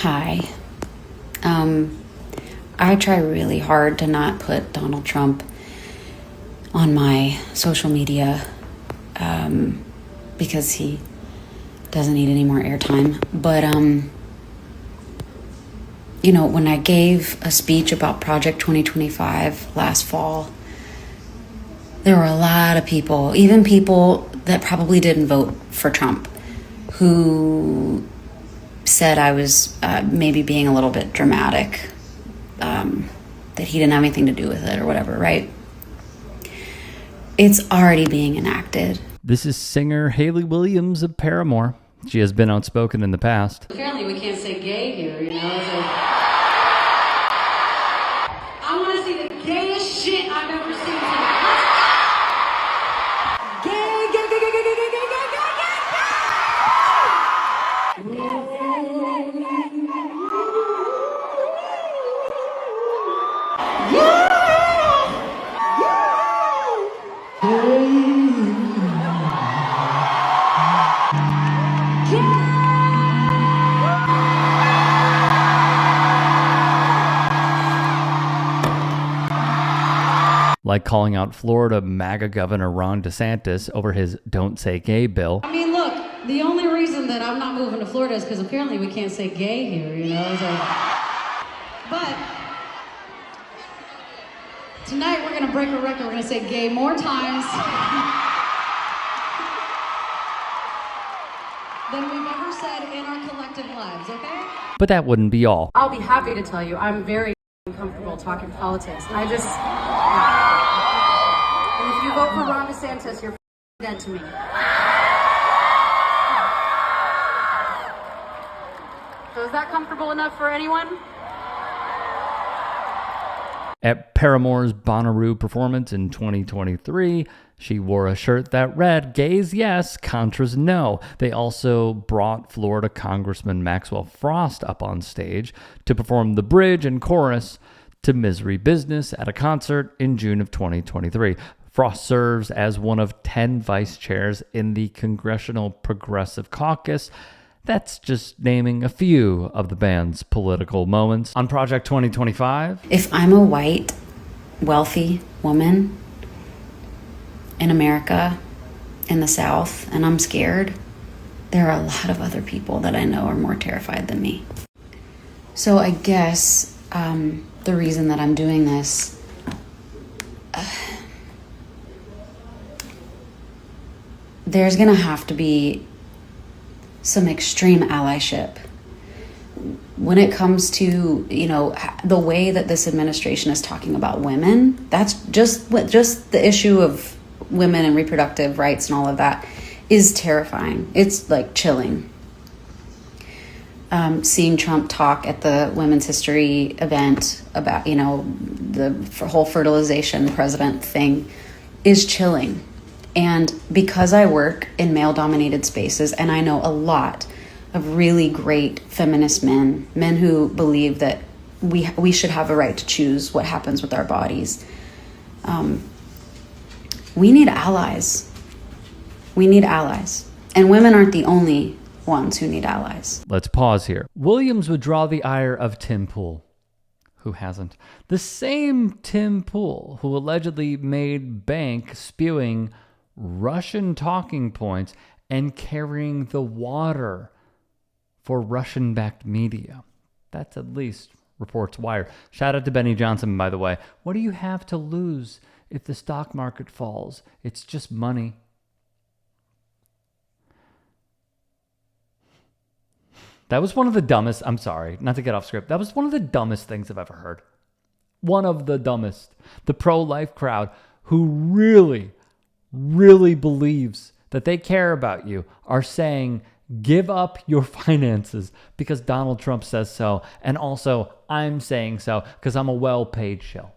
Hi. I try really hard to not put Donald Trump on my social media because he doesn't need any more airtime. But, when I gave a speech about Project 2025 last fall, there were a lot of people, even people that probably didn't vote for Trump, who said I was maybe being a little bit dramatic, that he didn't have anything to do with it or whatever, right? It's already being enacted. This is singer Hayley Williams of Paramore. She has been outspoken in the past. Apparently we can't say gay here, It's like, I want to see the gayest shit I've ever seen tonight. Gay, gay, gay, gay, gay, gay, gay, gay, gay, Like calling out Florida MAGA Governor Ron DeSantis over his Don't Say Gay bill. I mean, look, the only reason that I'm not moving to Florida is because apparently we can't say gay here, It's like, but tonight we're going to break a record. We're going to say gay more times than we've ever said in our collective lives, okay? But that wouldn't be all. I'll be happy to tell you I'm very uncomfortable talking politics. And if you vote for Ron DeSantis, you're dead to me. So is that comfortable enough for anyone? At Paramore's Bonnaroo performance in 2023, she wore a shirt that read, "Gays yes, Contras no." They also brought Florida Congressman Maxwell Frost up on stage to perform the bridge and chorus to Misery Business at a concert in June of 2023. Frost serves as one of 10 vice chairs in the Congressional Progressive Caucus. That's just naming a few of the band's political moments. On Project 2025, If I'm a white, wealthy woman in America, in the South, and I'm scared, there are a lot of other people that I know are more terrified than me. So I guess the reason that I'm doing this, there's gonna have to be some extreme allyship when it comes to, the way that this administration is talking about women. That's just the issue of women and reproductive rights and all of that is terrifying. It's like chilling. Seeing Trump talk at the Women's History event about, the whole fertilization president thing is chilling. And because I work in male-dominated spaces, and I know a lot of really great feminist men who believe that we should have a right to choose what happens with our bodies, we need allies. We need allies. And women aren't the only ones who need allies. let's pause here. Williams would draw the ire of Tim Pool. Who hasn't? The same Tim Pool who allegedly made bank spewing Russian talking points and carrying the water for Russian-backed media. That's at least reports Wired. Shout out to Benny Johnson, by the way. What do you have to lose if the stock market falls? It's just money. That was one of the dumbest, I'm sorry, not to get off script. That was one of the dumbest things I've ever heard. One of the dumbest. The pro-life crowd who really believes that they care about you are saying, give up your finances because Donald Trump says so. And also, I'm saying so because I'm a well-paid shill.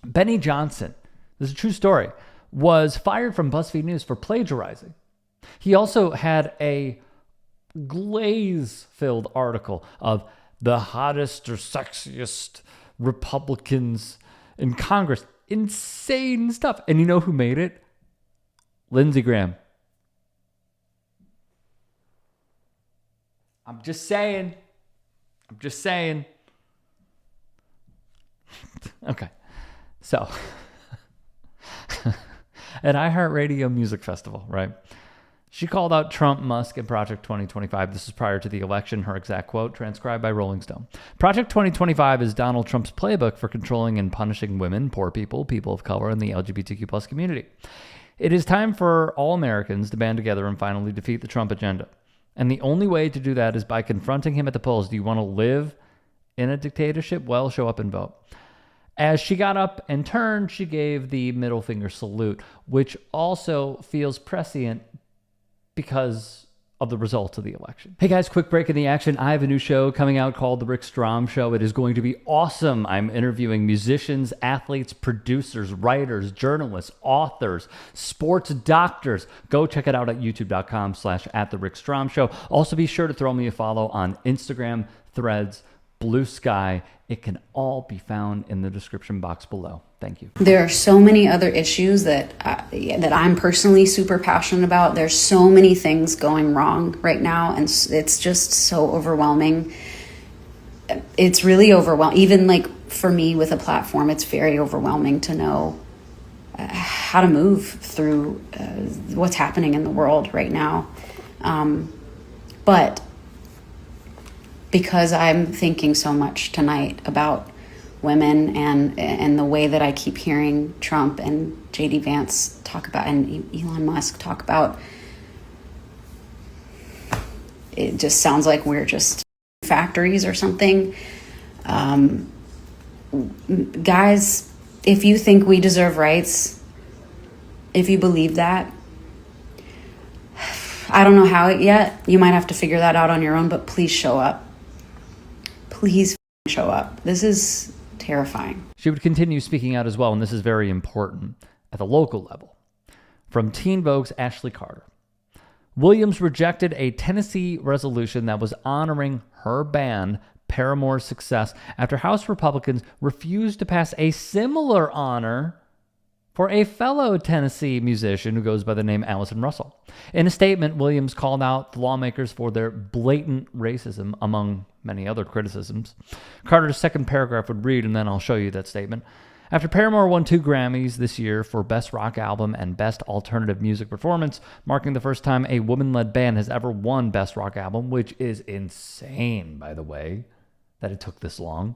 Benny Johnson, this is a true story, was fired from BuzzFeed News for plagiarizing. He also had a glaze-filled article of the hottest or sexiest Republicans in Congress. Insane stuff. And you know who made it? Lindsey Graham. I'm just saying. I'm just saying. Okay. So, at iHeartRadio Music Festival, right? She called out Trump, Musk, and Project 2025. This is prior to the election. Her exact quote, transcribed by Rolling Stone. Project 2025 is Donald Trump's playbook for controlling and punishing women, poor people, people of color, and the LGBTQ plus community. It is time for all Americans to band together and finally defeat the Trump agenda. And the only way to do that is by confronting him at the polls. Do you want to live in a dictatorship? Well, show up and vote. As she got up and turned, she gave the middle finger salute, which also feels prescient because of the results of the election. Hey guys, quick break in the action. I have a new show coming out called The Rick Strom Show. It is going to be awesome. I'm interviewing musicians, athletes, producers, writers, journalists, authors, sports doctors. Go check it out at youtube.com/@TheRickStromShow. Also be sure to throw me a follow on Instagram, Threads, Blue Sky. It can all be found in the description box below. Thank you. There are so many other issues that I'm personally super passionate about. There's so many things going wrong right now, and it's just so overwhelming. It's really overwhelming. Even like for me with a platform, it's very overwhelming to know how to move through what's happening in the world right now. But because I'm thinking so much tonight about women and the way that I keep hearing Trump and J.D. Vance talk about and Elon Musk talk about, it just sounds like we're just factories or something. Guys, if you think we deserve rights, if you believe that, I don't know how yet. You might have to figure that out on your own, but please show up. Please show up. This is terrifying. She would continue speaking out as well, and this is very important, at the local level. From Teen Vogue's Ashley Carter. Williams rejected a Tennessee resolution that was honoring her band, Paramore's success, after House Republicans refused to pass a similar honor for a fellow Tennessee musician who goes by the name Allison Russell. In a statement, Williams called out the lawmakers for their blatant racism, among many other criticisms. Carter's second paragraph would read, and then I'll show you that statement. After Paramore won 2 Grammys this year for Best Rock Album and Best Alternative Music Performance, marking the first time a woman-led band has ever won Best Rock Album, which is insane, by the way, that it took this long.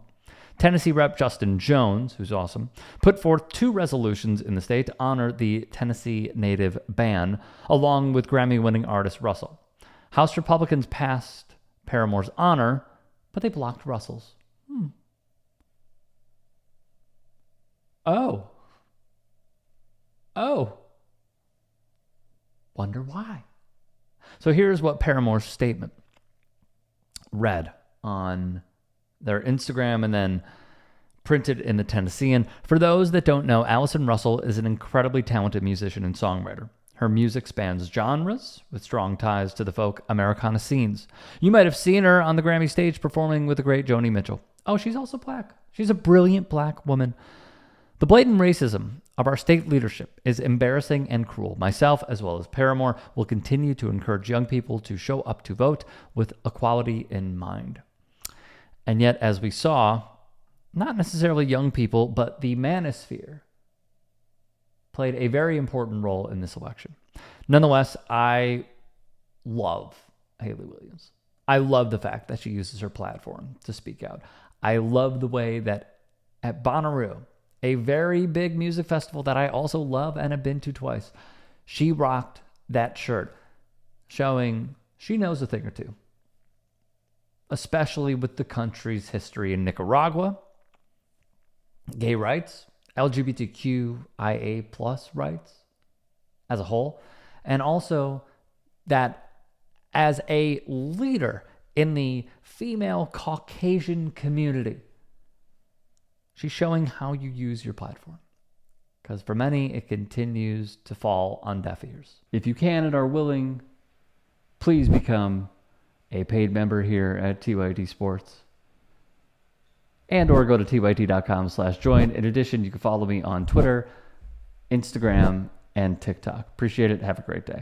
Tennessee Rep. Justin Jones, who's awesome, put forth 2 resolutions in the state to honor the Tennessee native band, along with Grammy-winning artist Russell. House Republicans passed Paramore's honor, but they blocked Russell's. Oh. Wonder why. So here's what Paramore's statement read on their Instagram and then printed in the Tennessean. For those that don't know, Allison Russell is an incredibly talented musician and songwriter. Her music spans genres with strong ties to the folk Americana scenes. You might have seen her on the Grammy stage performing with the great Joni Mitchell. Oh, she's also black. She's a brilliant black woman. The blatant racism of our state leadership is embarrassing and cruel. Myself, as well as Paramore, will continue to encourage young people to show up to vote with equality in mind. And yet, as we saw, not necessarily young people, but the manosphere played a very important role in this election. Nonetheless, I love Hayley Williams. I love the fact that she uses her platform to speak out. I love the way that at Bonnaroo, a very big music festival that I also love and have been to twice, she rocked that shirt, showing she knows a thing or two, especially with the country's history in Nicaragua, gay rights, LGBTQIA plus rights as a whole, and also that as a leader in the female Caucasian community, she's showing how you use your platform. Because for many, it continues to fall on deaf ears. If you can and are willing, please become a paid member here at TYT Sports. And or go to tyt.com/join. In addition, you can follow me on Twitter, Instagram, and TikTok. Appreciate it. Have a great day.